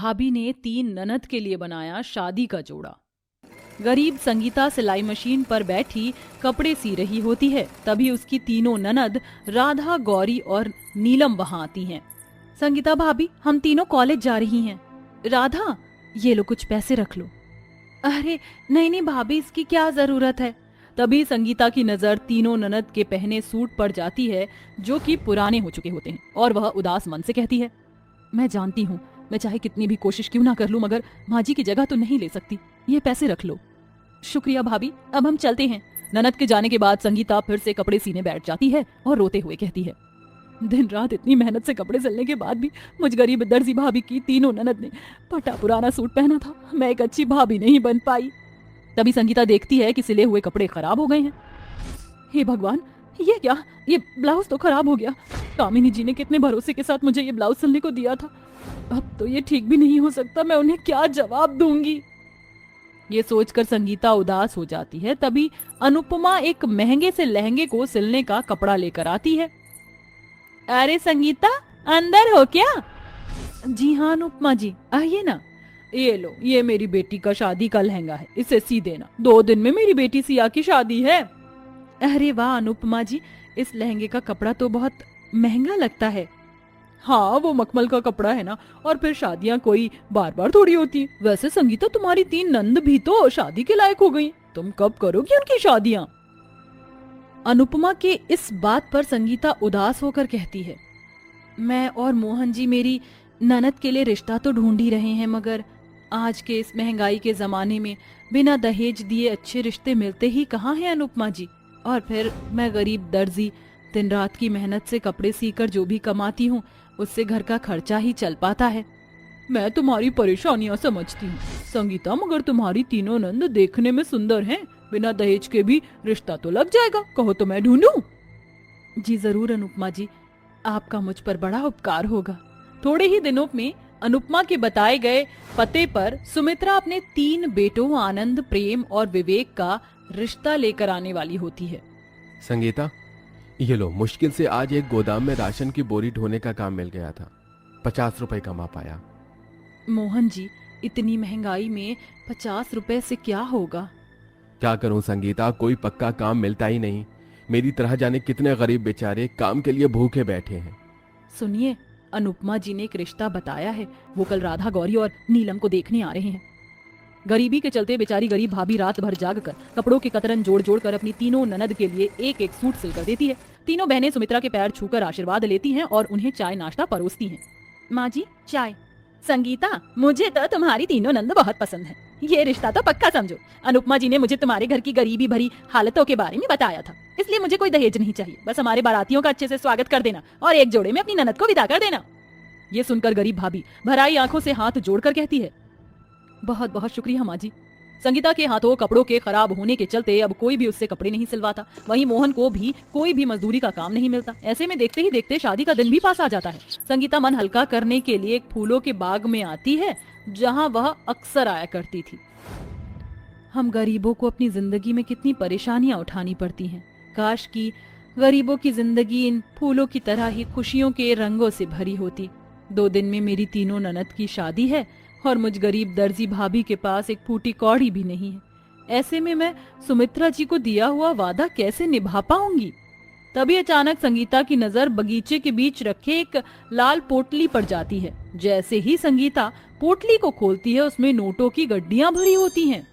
भाभी ने 3 ननद के लिए बनाया शादी का जोड़ा। गरीब संगीता सिलाई मशीन पर बैठी कपड़े सी रही होती है। तभी उसकी तीनों ननद राधा, गौरी और नीलम वहां आती हैं। संगीता भाभी, हम तीनों कॉलेज जा रही हैं। राधा, ये लो कुछ पैसे रख लो। अरे नहीं नहीं भाभी, इसकी क्या जरूरत है। तभी संगीता की नजर तीनों ननद के पहने सूट पर जाती है जो कि पुराने हो चुके होते हैं, और वह उदास मन से कहती है, मैं जानती हूँ, मैं चाहे कितनी भी कोशिश क्यों ना कर लूं, मगर माँ जी की जगह तो नहीं ले सकती। ये पैसे रख लो। शुक्रिया भाभी, अब हम चलते हैं। ननद के जाने के बाद संगीता फिर से कपड़े सीने बैठ जाती है और रोते हुए कहती है, दिन रात इतनी मेहनत से कपड़े सिलने के बाद भी मुझ गरीब दर्जी भाभी की तीनों ननद ने फटा पुराना सूट पहना था। मैं एक अच्छी भाभी नहीं बन पाई। तभी संगीता देखती है कि सिले हुए कपड़े खराब हो गए हैं। हे भगवान, ये क्या, ये ब्लाउज तो खराब हो गया। कामिनी जी ने कितने भरोसे के साथ मुझे ये ब्लाउज सिलने को दिया था। अब तो ये ठीक भी नहीं हो सकता। मैं उन्हें क्या जवाब दूंगी। ये सोचकर संगीता उदास हो जाती है। तभी अनुपमा एक महंगे से लहंगे को सिलने का कपड़ा लेकर आती है। अरे संगीता, अंदर हो क्या? जी हाँ अनुपमा जी, आइए ना। ये लो, ये मेरी बेटी का शादी का लहंगा है, इसे सी देना। 2 दिन में मेरी बेटी सिया की शादी है। अरे वाह अनुपमा जी, इस लहंगे का कपड़ा तो बहुत महंगा लगता है। हाँ, वो मखमल का कपड़ा है ना, और फिर शादियां कोई बार बार थोड़ी होती है। वैसे संगीता, तुम्हारी 3 नंद भी तो शादी के लायक हो गई। तुम कब करोगी उनकी शादियां? अनुपमा के इस बात पर संगीता उदास होकर कहती है, मैं और मोहन जी मेरी ननद के लिए रिश्ता तो ढूंढ ही रहे हैं, मगर आज के इस महंगाई के जमाने में बिना दहेज दिए अच्छे रिश्ते मिलते ही कहाँ हैं अनुपमा जी। और फिर मैं गरीब दर्जी, दिन रात की मेहनत से कपड़े सीकर जो भी कमाती हूँ उससे घर का खर्चा ही चल पाता है। मैं तुम्हारी परेशानियां समझती हूँ संगीता, मगर तुम्हारी तीनों नंद देखने में सुंदर हैं। बिना दहेज के भी रिश्ता तो लग जाएगा। कहो तो मैं ढूंढूं? जी जरूर अनुपमा जी, आपका मुझ पर बड़ा उपकार होगा। थोड़े ही दिनों में अनुपमा के बताए गए पते पर सुमित्रा अपने 3 बेटों आनंद, प्रेम और विवेक का रिश्ता लेकर आने वाली होती है। संगीता, ये लो, मुश्किल से आज एक गोदाम में राशन की बोरी ढोने का काम मिल गया था। 50 रुपए कमा पाया। मोहन जी, इतनी महंगाई में 50 रुपए से क्या होगा? क्या करूं संगीता, कोई पक्का काम मिलता ही नहीं। मेरी तरह जाने कितने गरीब बेचारे काम के लिए भूखे बैठे हैं। सुनिए, अनुपमा जी ने एक रिश्ता बताया है। वो कल राधा, गौरी और नीलम को देखने आ रहे हैं। गरीबी के चलते बेचारी गरीब भाभी रात भर जाग कर कपड़ों के कतरन जोड़ जोड़ कर अपनी तीनों ननद के लिए एक एक सूट सिल कर देती है। तीनों बहनें सुमित्रा के पैर छूकर आशीर्वाद लेती हैं और उन्हें चाय नाश्ता परोसती हैं। माँ जी, चाय। संगीता, मुझे तो तुम्हारी तीनों नंद बहुत पसंद है। ये रिश्ता तो पक्का समझो। अनुपमा जी ने मुझे तुम्हारे घर की गरीबी भरी हालतों के बारे में बताया था, इसलिए मुझे कोई दहेज नहीं चाहिए। बस हमारे बारातियों का अच्छे से स्वागत कर देना और एक जोड़े में अपनी ननद को विदा कर देना। ये सुनकर गरीब भाभी भराई आंखों से हाथ जोड़कर कहती है, बहुत बहुत शुक्रिया माँ जी। संगीता के हाथों कपड़ों के खराब होने के चलते अब कोई भी उससे कपड़े नहीं सिलवाता। वहीं मोहन को भी कोई भी मजदूरी का काम नहीं मिलता। ऐसे में देखते ही देखते शादी का दिन भी पास आ जाता है। संगीता मन हल्का करने के लिए एक फूलों के बाग में आती है जहाँ वह अक्सर आया करती थी। हम गरीबों को अपनी जिंदगी में कितनी परेशानियां उठानी पड़ती हैं। काश कि गरीबों की जिंदगी इन फूलों की तरह ही खुशियों के रंगों से भरी होती। 2 दिन में मेरी तीनों ननद की शादी है और मुझ गरीब दर्जी भाभी के पास एक फूटी कौड़ी भी नहीं है। ऐसे में मैं सुमित्रा जी को दिया हुआ वादा कैसे निभा पाऊंगी? तभी अचानक संगीता की नजर बगीचे के बीच रखे एक लाल पोटली पर जाती है। जैसे ही संगीता पोटली को खोलती है, उसमें नोटों की गड्डियां भरी होती हैं।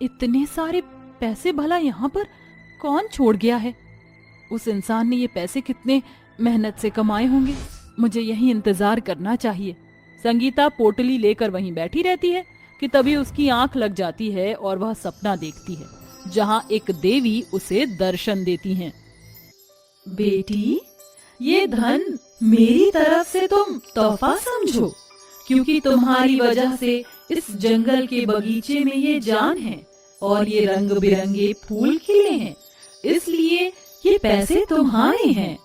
इतने सारे पैसे भला यहाँ पर कौन छोड़ गया है? उस इंसान ने ये पैसे कितने मेहनत से कमाए होंगे। मुझे यही इंतजार करना चाहिए। संगीता पोटली लेकर वहीं बैठी रहती है कि तभी उसकी आंख लग जाती है और वह सपना देखती है जहां एक देवी उसे दर्शन देती हैं। बेटी, ये धन मेरी तरफ से तुम तोहफा समझो, क्योंकि तुम्हारी वजह से इस जंगल के बगीचे में ये जान है और ये रंग बिरंगे फूल खिले हैं, इसलिए ये पैसे तुम्हारे हैं।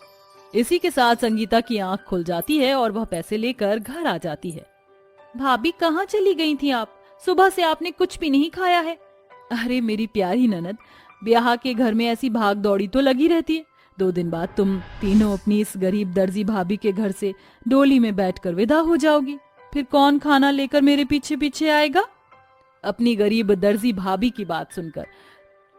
इसी के साथ संगीता की आंख खुल जाती है और वह पैसे लेकर घर आ जाती है। भाभी, कहाँ चली गई थी आप? सुबह से आपने कुछ भी नहीं खाया है। अरे मेरी प्यारी ननद, ब्याह के घर में ऐसी भाग दौड़ी तो लगी रहती है। 2 दिन बाद तुम तीनों अपनी इस गरीब दर्जी भाभी के घर से डोली में बैठकर विदा हो जाओगी। फिर कौन खाना लेकर मेरे पीछे पीछे आएगा? अपनी गरीब दर्जी भाभी की बात सुनकर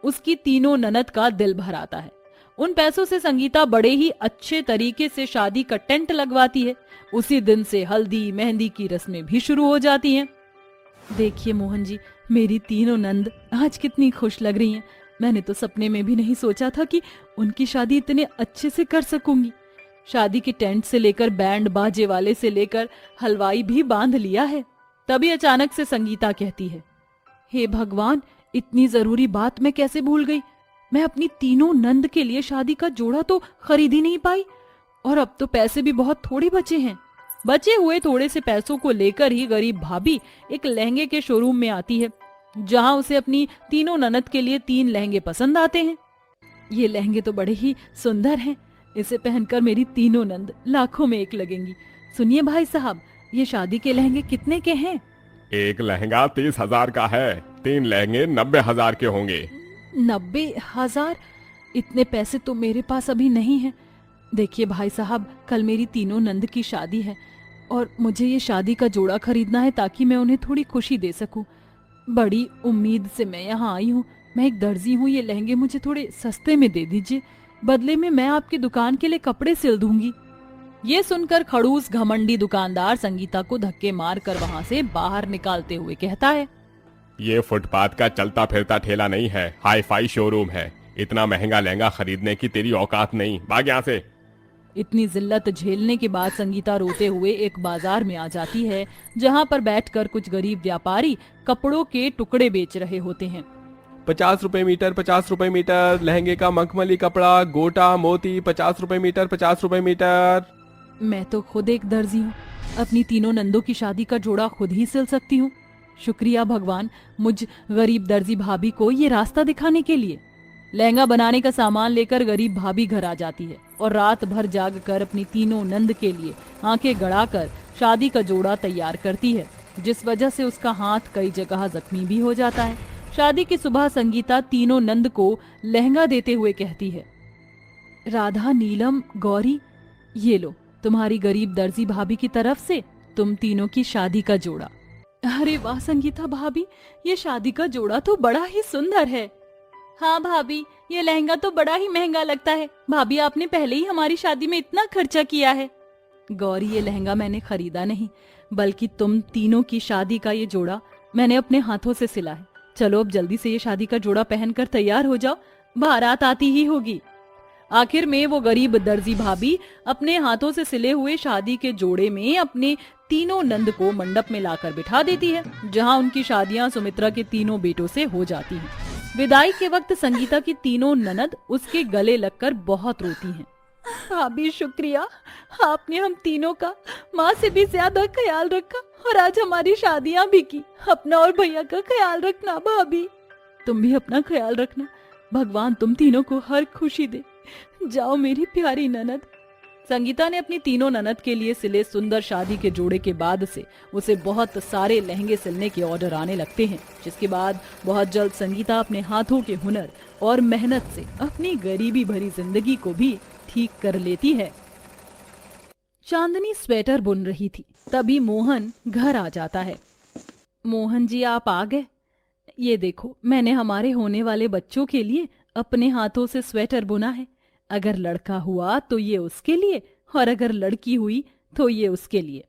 उसकी तीनों ननद का दिल भर आता है। उन पैसों से संगीता बड़े ही अच्छे तरीके से शादी का टेंट लगवाती है। उसी दिन से हल्दी मेहंदी की रस्में भी शुरू हो जाती हैं। देखिए मोहन जी, मेरी तीनों नंद आज कितनी खुश लग रही हैं। मैंने तो सपने में भी नहीं सोचा था कि उनकी शादी इतने अच्छे से कर सकूंगी। शादी के टेंट से लेकर बैंड बाजे वाले से लेकर हलवाई भी बांध लिया है। तभी अचानक से संगीता कहती है, हे भगवान, इतनी जरूरी बात मैं कैसे भूल गई। मैं अपनी तीनों नंद के लिए शादी का जोड़ा तो खरीद ही नहीं पाई, और अब तो पैसे भी बहुत थोड़े बचे हैं। बचे हुए थोड़े से पैसों को लेकर ही गरीब भाभी एक लहंगे के शोरूम में आती है, जहां उसे अपनी तीनों ननद के लिए 3 लहंगे पसंद आते हैं। ये लहंगे तो बड़े ही सुंदर हैं, इसे पहनकर मेरी तीनों नंद लाखों में एक लगेंगी। सुनिए भाई साहब, ये शादी के लहंगे कितने के हैं? एक लहंगा 30,000 का है, 3 लहंगे 90,000 के होंगे। 90,000? इतने पैसे तो मेरे पास अभी नहीं है। देखिए भाई साहब, कल मेरी तीनों नंद की शादी है और मुझे ये शादी का जोड़ा खरीदना है ताकि मैं उन्हें थोड़ी खुशी दे सकूं। बड़ी उम्मीद से मैं यहाँ आई हूँ। मैं एक दर्जी हूँ, ये लहंगे मुझे थोड़े सस्ते में दे दीजिए, बदले में मैं आपकी दुकान के लिए कपड़े सिल दूंगी। ये सुनकर खड़ूस घमंडी दुकानदार संगीता को धक्के मार कर वहाँ से बाहर निकालते हुए कहता है, ये फुटपाथ का चलता फिरता ठेला नहीं है, हाई फाई शोरूम है। इतना महंगा लहंगा खरीदने की तेरी औकात नहीं, भाग यहाँ से। इतनी जिल्लत झेलने के बाद संगीता रोते हुए एक बाजार में आ जाती है, जहाँ पर बैठकर कुछ गरीब व्यापारी कपड़ों के टुकड़े बेच रहे होते हैं। 50 रुपए मीटर, 50 रुपए मीटर। लहंगे का मखमली कपड़ा, गोटा मोती, 50 रुपए मीटर, 50 रुपए मीटर। मैं तो खुद एक दर्जी हूँ, अपनी तीनों नंदों की शादी का जोड़ा खुद ही सिल सकती हूँ। शुक्रिया भगवान, मुझ गरीब दर्जी भाभी को ये रास्ता दिखाने के लिए। लहंगा बनाने का सामान लेकर गरीब भाभी घर आ जाती है और रात भर जाग कर अपनी तीनों नंद के लिए आंखें गड़ाकर शादी का जोड़ा तैयार करती है, जिस वजह से उसका हाथ कई जगह जख्मी भी हो जाता है। शादी की सुबह संगीता तीनों नंद को लहंगा देते हुए कहती है, राधा, नीलम, गौरी, ये लो तुम्हारी गरीब दर्जी भाभी की तरफ से तुम तीनों की शादी का जोड़ा। अरे वाह संगीता भाभी, ये शादी का जोड़ा तो बड़ा ही सुंदर है। हाँ भाभी, ये लहंगा तो बड़ा ही महंगा लगता है। भाभी, आपने पहले ही हमारी शादी में इतना खर्चा किया है। गौरी, ये लहंगा मैंने खरीदा नहीं, बल्कि तुम तीनों की शादी का ये जोड़ा मैंने अपने हाथों से सिला है। चलो अब जल्दी से ये शादी का जोड़ा पहनकर तैयार हो जाओ, बारात आती ही होगी। आखिर में वो गरीब दर्जी भाभी अपने हाथों से सिले हुए शादी के जोड़े में अपने तीनों नंद को मंडप में लाकर बिठा देती है, जहां उनकी शादियां सुमित्रा के तीनों बेटों से हो जाती हैं। विदाई के वक्त संगीता की तीनों ननद उसके गले लगकर बहुत रोती हैं। भाभी शुक्रिया, आपने हम तीनों का माँ से भी ज्यादा ख्याल रखा और आज हमारी शादियां भी की। अपना और भैया का ख्याल रखना भाभी। तुम भी अपना ख्याल रखना, भगवान तुम तीनों को हर खुशी दे। जाओ मेरी प्यारी ननद। संगीता ने अपनी तीनों ननद के लिए सिले सुंदर शादी के जोड़े के बाद से उसे बहुत सारे लहंगे सिलने के ऑर्डर आने लगते हैं, जिसके बाद बहुत जल्द संगीता अपने हाथों के हुनर और मेहनत से अपनी गरीबी भरी जिंदगी को भी ठीक कर लेती है। चांदनी स्वेटर बुन रही थी, तभी मोहन घर आ जाता है। मोहन जी, आप आ गए। ये देखो, मैंने हमारे होने वाले बच्चों के लिए अपने हाथों से स्वेटर बुना है। अगर लड़का हुआ तो ये उसके लिए, और अगर लड़की हुई तो ये उसके लिए।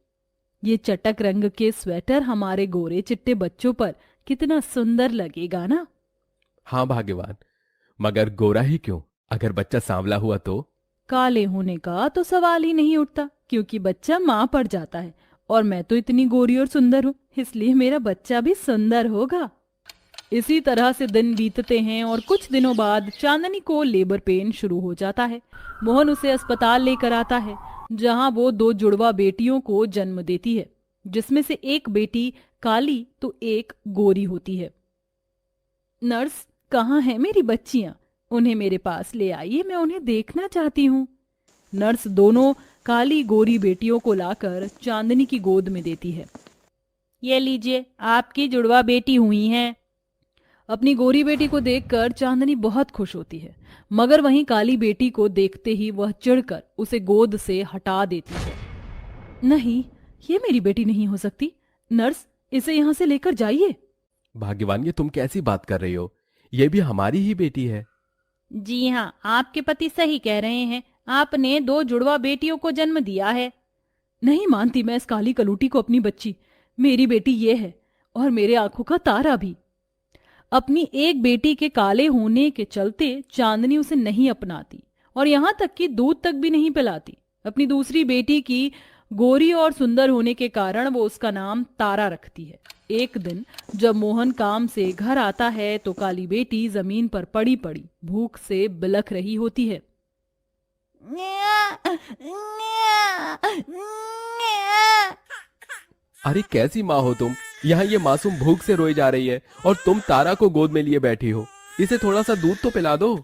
ये चटक रंग के स्वेटर हमारे गोरे चिट्टे बच्चों पर कितना सुंदर लगेगा ना? हाँ भाग्यवान, मगर गोरा ही क्यों, अगर बच्चा सांवला हुआ तो? काले होने का तो सवाल ही नहीं उठता, क्योंकि बच्चा माँ पड़ जाता है, और मैं तो इतनी गोरी और सुंदर हूँ, इसलिए मेरा बच्चा भी सुंदर होगा। इसी तरह से दिन बीतते हैं और कुछ दिनों बाद चांदनी को लेबर पेन शुरू हो जाता है। मोहन उसे अस्पताल लेकर आता है, जहां वो 2 जुड़वा बेटियों को जन्म देती है, जिसमें से एक बेटी काली तो एक गोरी होती है। नर्स, कहाँ हैं मेरी बच्चियां? उन्हें मेरे पास ले आइए, मैं उन्हें देखना चाहती हूँ। नर्स दोनों काली गोरी बेटियों को लाकर चांदनी की गोद में देती है। ये लीजिए, आपकी जुड़वा बेटी हुई हैं। अपनी गोरी बेटी को देखकर चांदनी बहुत खुश होती है, मगर वहीं काली बेटी को देखते ही वह चिढ़कर उसे गोद से हटा देती है। नहीं, ये मेरी बेटी नहीं हो सकती। नर्स, इसे यहाँ से लेकर जाइए। भाग्यवान, ये तुम कैसी बात कर रही हो? ये भी हमारी ही बेटी है। जी हाँ, आपके पति सही कह रहे हैं। आपने 2 जुड़वा बेटियों को जन्म दिया है। नहीं मानती मैं इस काली कलूटी को अपनी बच्ची। मेरी बेटी ये है, और मेरे आंखों का तारा भी। अपनी एक बेटी के काले होने के चलते चांदनी उसे नहीं अपनाती, और यहाँ तक कि दूध तक भी नहीं पिलाती। अपनी दूसरी बेटी की गोरी और सुंदर होने के कारण वो उसका नाम तारा रखती है। एक दिन जब मोहन काम से घर आता है तो काली बेटी जमीन पर पड़ी पड़ी भूख से बिलख रही होती है। अरे कैसी माँ हो तुम? यहाँ ये मासूम भूख से रोई जा रही है और तुम तारा को गोद में लिए बैठी हो। इसे थोड़ा सा दूध तो पिला दो।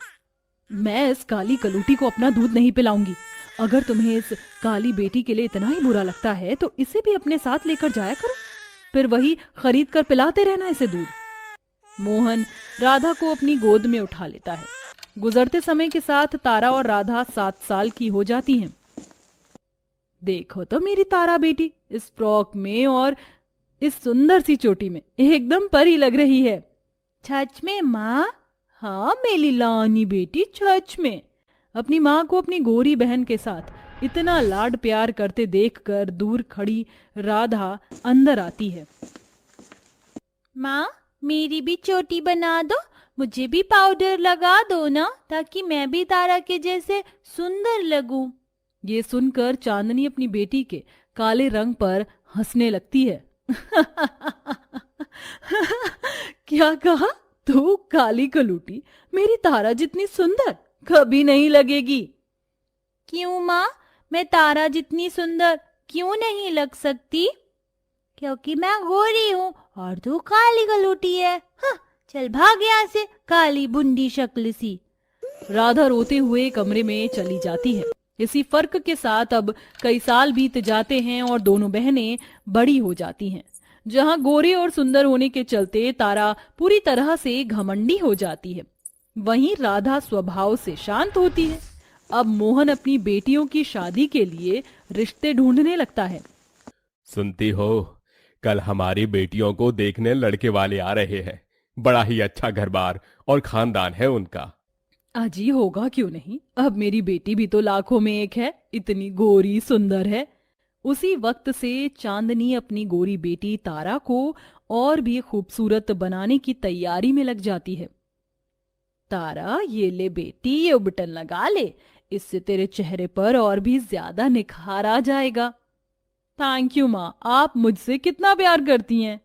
मैं इस काली कलूटी को अपना दूध नहीं पिलाऊंगी। अगर तुम्हें इस काली बेटी के लिए इतना ही बुरा लगता है तो इसे भी अपने साथ लेकर जाया करो, फिर वही खरीद कर पिलाते रहना इसे दूध। मोहन राधा को अपनी गोद में उठा लेता है। गुजरते समय के साथ तारा और राधा 7 साल की हो जाती हैं। देखो तो मेरी तारा बेटी इस फ्रॉक में और इस सुंदर सी चोटी में एकदम परी लग रही है। सच में माँ? हाँ मेरी लानी बेटी, सच में। अपनी माँ को अपनी गोरी बहन के साथ इतना लाड प्यार करते देखकर दूर खड़ी राधा अंदर आती है। माँ, मेरी भी चोटी बना दो, मुझे भी पाउडर लगा दो ना, ताकि मैं भी तारा के जैसे सुंदर लगूं। ये सुनकर चांदनी अपनी बेटी के काले रंग पर हंसने लगती है। क्या कहा? तू काली कलूटी मेरी तारा जितनी सुंदर कभी नहीं लगेगी। क्यों माँ, मैं तारा जितनी सुंदर क्यों नहीं लग सकती? क्योंकि मैं गोरी हूँ और तू काली कलूटी है। हाँ, चल भाग यहाँ से, काली बुंदी शक्ल सी। राधा रोते हुए कमरे में चली जाती है। इसी फर्क के साथ अब कई साल बीत जाते हैं और दोनों बहनें बड़ी हो जाती हैं। जहां गोरे और सुंदर होने के चलते तारा पूरी तरह से घमंडी हो जाती है, वहीं राधा स्वभाव से शांत होती है। अब मोहन अपनी बेटियों की शादी के लिए रिश्ते ढूंढने लगता है। सुनती हो, कल हमारी बेटियों को देखने लड़के वाले आ रहे हैं। बड़ा ही अच्छा घर-बार और खानदान है उनका। अजी होगा क्यों नहीं, अब मेरी बेटी भी तो लाखों में एक है, इतनी गोरी सुंदर है। उसी वक्त से चांदनी अपनी गोरी बेटी तारा को और भी खूबसूरत बनाने की तैयारी में लग जाती है। तारा, ये ले बेटी, ये बटन लगा ले, इससे तेरे चेहरे पर और भी ज्यादा निखार आ जाएगा। थैंक यू माँ, आप मुझसे कितना प्यार करती हैं।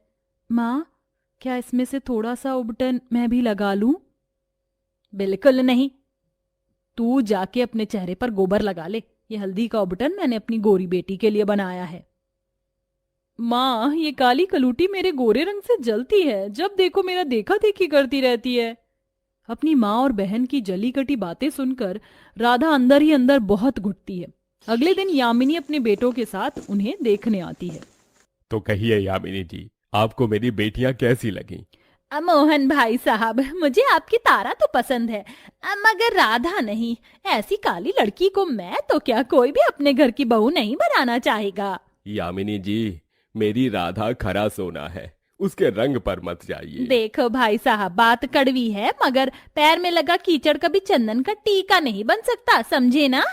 माँ, क्या इसमें से थोड़ा सा उबटन मैं भी लगा लूं? बिल्कुल नहीं, तू जाके अपने चेहरे पर गोबर लगा ले। ये हल्दी का उबटन मैंने अपनी गोरी बेटी के लिए बनाया है। माँ, ये काली कलूटी मेरे गोरे रंग से जलती है, जब देखो मेरा देखा देखी करती रहती है। अपनी माँ और बहन की जली कटी बातें सुनकर राधा अंदर ही अंदर बहुत घुटती है। अगले दिन यामिनी अपने बेटों के साथ उन्हें देखने आती है। तो कहिए यामिनी जी, आपको मेरी बेटियां कैसी लगी? मोहन भाई साहब, मुझे आपकी तारा तो पसंद है, मगर राधा नहीं। ऐसी काली लड़की को मैं तो क्या, कोई भी अपने घर की बहू नहीं बनाना चाहेगा। यामिनी जी, मेरी राधा खरा सोना है, उसके रंग पर मत जाइए। देखो भाई साहब, बात कड़वी है, मगर पैर में लगा कीचड़ कभी चंदन का टीका नहीं बन सकता, समझे ना?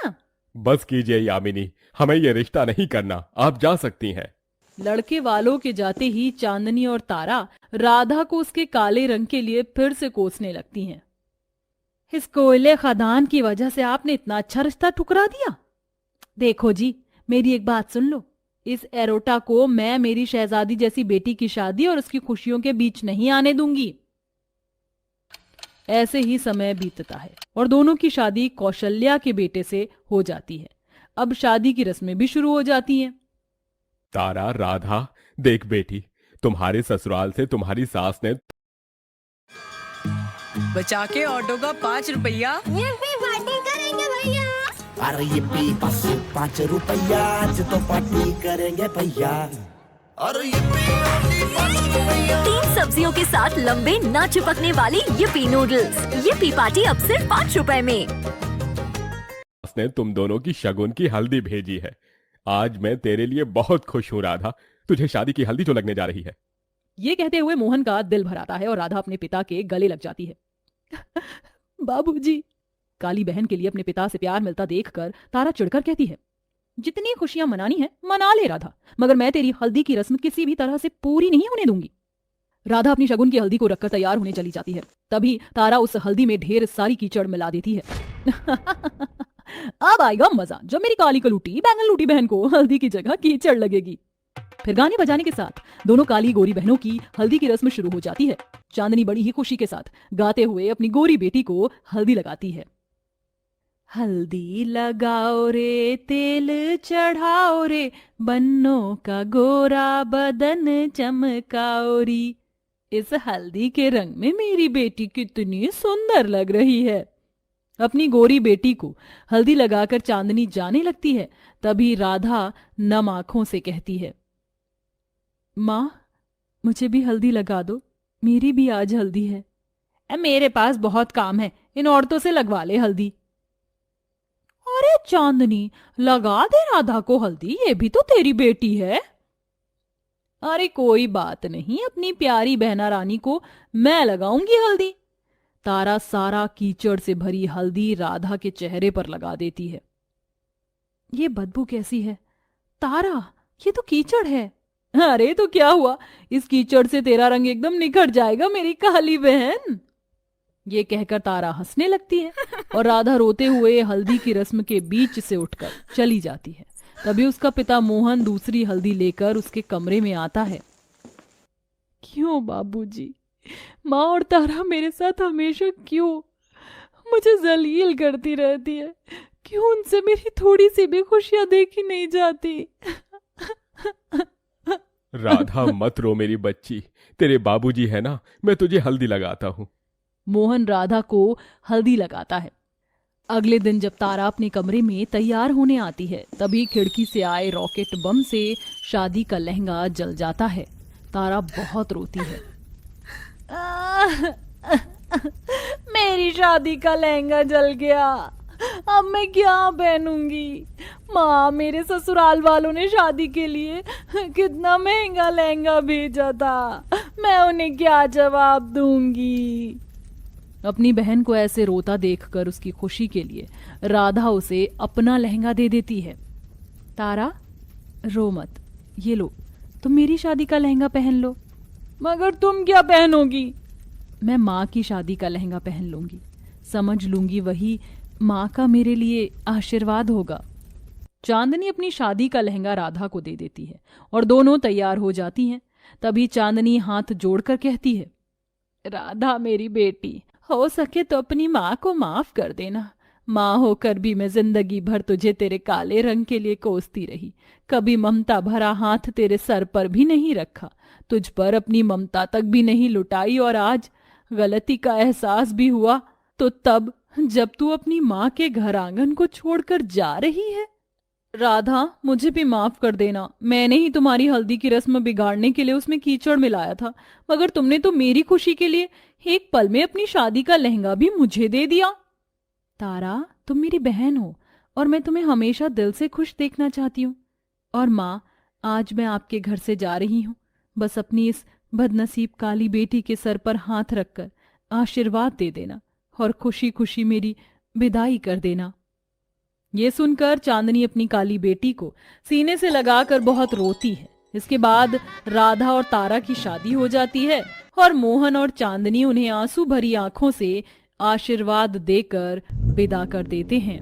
बस कीजिए यामिनी, हमें ये रिश्ता नहीं करना, आप जा सकती हैं। लड़के वालों के जाते ही चांदनी और तारा राधा को उसके काले रंग के लिए फिर से कोसने लगती हैं। इस कोयले खदान की वजह से आपने इतना अच्छा रिश्ता ठुकरा दिया। देखो जी, मेरी एक बात सुन लो, इस एरोटा को मैं मेरी शहजादी जैसी बेटी की शादी और उसकी खुशियों के बीच नहीं आने दूंगी। ऐसे ही समय बीतता है और दोनों की शादी कौशल्या के बेटे से हो जाती है। अब शादी की रस्में भी शुरू हो जाती हैं। तारा, राधा, देख बेटी, तुम्हारे ससुराल से तुम्हारी सास ने बचा के ऑटो का 5 रुपया। पार्टी करेंगे भैया। अरे ये पी बस 5 रुपया, आज तो पार्टी करेंगे भैया। अरे ये पी 5 रुपया। 3 सब्जियों के साथ लंबे ना चिपकने वाली yippee नूडल्स। yippee पार्टी अब सिर्फ 5 रुपए में। सास ने तुम दोनों की शगुन की हल्दी भेजी है। आज मैं तेरे लिए बहुत खुश हूँ राधा। तुझे शादी की हल्दी जो लगने जा रही है। ये कहते हुए मोहन का दिल भर आता है और राधा अपने पिता के गले लग जाती है। बाबूजी, काली बहन के लिए अपने पिता से प्यार मिलता देखकर तारा चिढ़कर कहती है, जितनी खुशियां मनानी है मना ले राधा, मगर मैं तेरी हल्दी की रस्म किसी भी तरह से पूरी नहीं होने दूंगी। राधा अपनी शगुन की हल्दी को रखकर तैयार होने चली जाती है। तभी तारा उस हल्दी में ढेर सारी कीचड़ मिला देती है। अब आएगा मजा जब मेरी काली कलूटी बैंगन लूटी बहन को हल्दी की जगह कीचड़ लगेगी। फिर गाने बजाने के साथ दोनों काली गोरी बहनों की हल्दी की रस्म शुरू हो जाती है। चांदनी बड़ी ही खुशी के साथ गाते हुए अपनी गोरी बेटी को हल्दी लगाती है। हल्दी लगाओ रे, तेल चढ़ाओ रे, बन्नों का गोरा बदन चमकाओ री। इस हल्दी के रंग में मेरी बेटी कितनी सुंदर लग रही है। अपनी गोरी बेटी को हल्दी लगाकर चांदनी जाने लगती है। तभी राधा नम आंखों से कहती है, माँ मुझे भी हल्दी लगा दो, मेरी भी आज हल्दी है। मेरे पास बहुत काम है, इन औरतों से लगवा ले हल्दी। अरे चांदनी, लगा दे राधा को हल्दी, ये भी तो तेरी बेटी है। अरे कोई बात नहीं, अपनी प्यारी बहना रानी को मैं लगाऊंगी हल्दी। तारा सारा कीचड़ से भरी हल्दी राधा के चेहरे पर लगा देती है। ये बदबू कैसी है? तारा, ये तो कीचड़ है। अरे तो क्या हुआ, इस कीचड़ से तेरा रंग एकदम निखर जाएगा मेरी काली बहन। ये कहकर तारा हंसने लगती है और राधा रोते हुए हल्दी की रस्म के बीच से उठकर चली जाती है। तभी उसका पिता मोहन दूसरी हल्दी लेकर उसके कमरे में आता है। क्यों बाबूजी, माँ और तारा मेरे साथ हमेशा क्यों मुझे जलील करती रहती है? क्यों उनसे मेरी थोड़ी सी भी खुशियां देखी नहीं जाती? राधा मत रो मेरी बच्ची, तेरे बाबूजी है ना, मैं तुझे हल्दी लगाता हूँ। मोहन राधा को हल्दी लगाता है। अगले दिन जब तारा अपने कमरे में तैयार होने आती है, तभी खिड़की से आए रॉकेट बम से शादी का लहंगा जल जाता है। तारा बहुत रोती है। मेरी शादी का लहंगा जल गया, अब मैं क्या पहनूंगी? माँ, मेरे ससुराल वालों ने शादी के लिए कितना महंगा लहंगा भेजा था, मैं उन्हें क्या जवाब दूंगी? अपनी बहन को ऐसे रोता देखकर उसकी खुशी के लिए राधा उसे अपना लहंगा दे देती है। तारा, रो मत, ये लो, तुम मेरी शादी का लहंगा पहन लो। मगर तुम क्या पहनोगी? मैं माँ की शादी का लहंगा पहन लूंगी, समझ लूंगी वही माँ का मेरे लिए आशीर्वाद होगा। चांदनी अपनी शादी का लहंगा राधा को दे देती है और दोनों तैयार हो जाती हैं। तभी चांदनी हाथ जोड़कर कहती है, राधा मेरी बेटी, हो सके तो अपनी माँ को माफ कर देना। माँ होकर भी मैं जिंदगी भर तुझे तेरे काले रंग के लिए कोसती रही, कभी ममता भरा हाथ तेरे सर पर भी नहीं रखा, तुझ पर अपनी ममता तक भी नहीं लुटाई, और आज गलती का एहसास भी हुआ तो तब जब तू अपनी माँ के घर आंगन को छोड़कर जा रही है। राधा, मुझे भी माफ कर देना, मैंने ही तुम्हारी हल्दी की रस्म बिगाड़ने के लिए उसमें कीचड़ मिलाया था, मगर तुमने तो मेरी खुशी के लिए एक पल में अपनी शादी का लहंगा भी मुझे दे दिया। तारा, तुम मेरी बहन हो और मैं तुम्हें हमेशा दिल से खुश देखना चाहती हूँ। और माँ, आज मैं आपके घर से जा रही हूँ, बस अपनी इस बदनसीब काली बेटी के सर पर हाथ रखकर आशीर्वाद दे देना और खुशी खुशी मेरी विदाई कर देना। ये सुनकर चांदनी अपनी काली बेटी को सीने से लगाकर बहुत रोती है। इसके बाद राधा और तारा की शादी हो जाती है और मोहन और चांदनी उन्हें आंसू भरी आंखों से आशीर्वाद देकर विदा कर देते हैं।